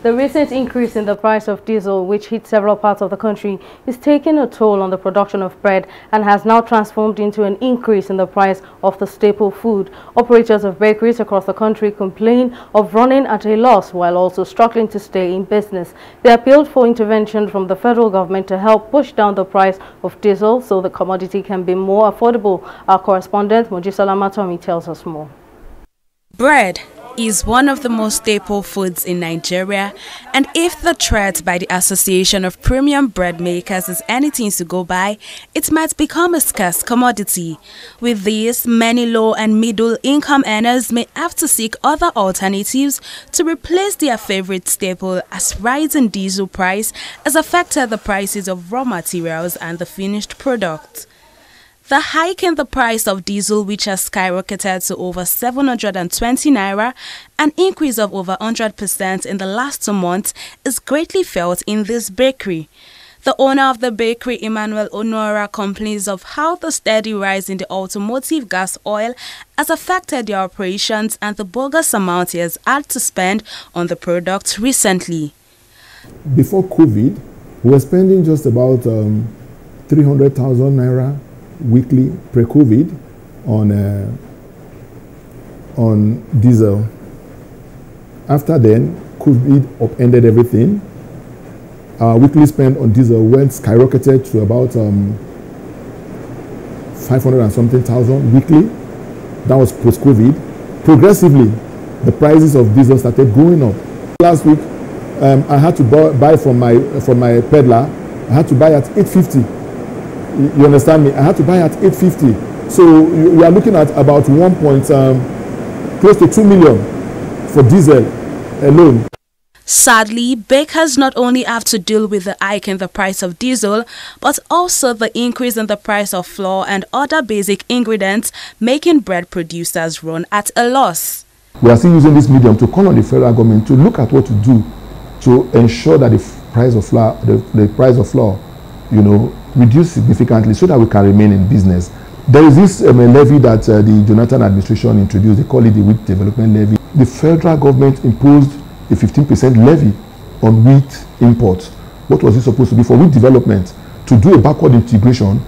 The recent increase in the price of diesel, which hit several parts of the country, is taking a toll on the production of bread and has now transformed into an increase in the price of the staple food. Operators of bakeries across the country complain of running at a loss while also struggling to stay in business. They appealed for intervention from the federal government to help push down the price of diesel so the commodity can be more affordable. Our correspondent, Mojisola Matomi, tells us more. Bread is one of the most staple foods in Nigeria, and if the threat by the Association of Premium Bread Makers is anything to go by, it might become a scarce commodity. With this, many low and middle income earners may have to seek other alternatives to replace their favorite staple, as rising diesel price has affected the prices of raw materials and the finished product. The hike in the price of diesel, which has skyrocketed to over 720 naira, an increase of over 100% in the last 2 months, is greatly felt in this bakery. The owner of the bakery, Emmanuel Onora, complains of how the steady rise in the automotive gas oil has affected their operations and the bogus amount he has had to spend on the product recently. Before COVID, we were spending just about 300,000 naira weekly pre-COVID on diesel. After then, COVID upended everything. Our weekly spend on diesel went skyrocketed to about 500 and something thousand weekly. That was post-COVID. Progressively, the prices of diesel started going up. Last week, I had to buy from my peddler. I had to buy at 850. You understand me? I had to buy at 850. So we are looking at about close to 2 million for diesel alone. Sadly, bakers not only have to deal with the hike in the price of diesel, but also the increase in the price of flour and other basic ingredients, making bread producers run at a loss. We are still using this medium to call on the federal government to look at what to do to ensure that the price of flour, reduce significantly so that we can remain in business. There is this levy that the Jonathan administration introduced. They call it the wheat development levy. The federal government imposed a 15% levy on wheat imports. What was it supposed to be? For wheat development, to do a backward integration,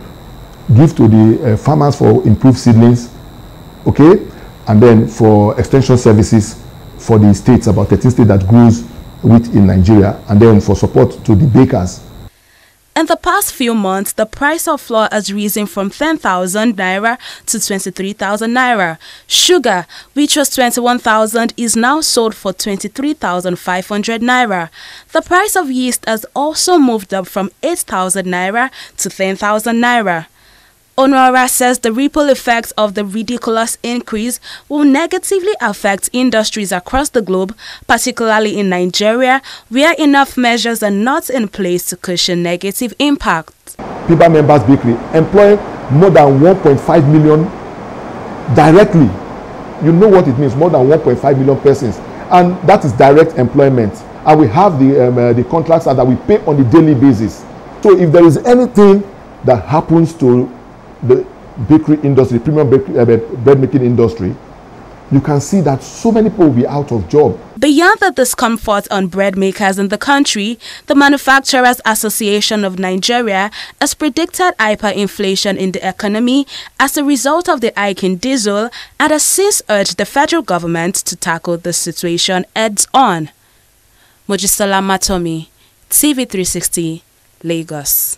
give to the farmers for improved seedlings, okay, and then for extension services for the states, about 13 states that grows wheat in Nigeria, and then for support to the bakers. In the past few months, the price of flour has risen from 10,000 naira to 23,000 naira. Sugar, which was 21,000, is now sold for 23,500 naira. The price of yeast has also moved up from 8,000 naira to 10,000 naira. Onora says the ripple effects of the ridiculous increase will negatively affect industries across the globe, particularly in Nigeria, where enough measures are not in place to cushion negative impact. Piba Members Bakery employ more than 1.5 million directly. You know what it means, more than 1.5 million persons. And that is direct employment. And we have the contracts that we pay on a daily basis. So if there is anything that happens to the bakery industry, premium bakery, bread making industry, you can see that so many people will be out of job. Beyond the discomfort on bread makers in the country, the Manufacturers Association of Nigeria has predicted hyperinflation in the economy as a result of the hike in diesel and has since urged the federal government to tackle the situation heads-on. Mojisola Matomi, TV 360, Lagos.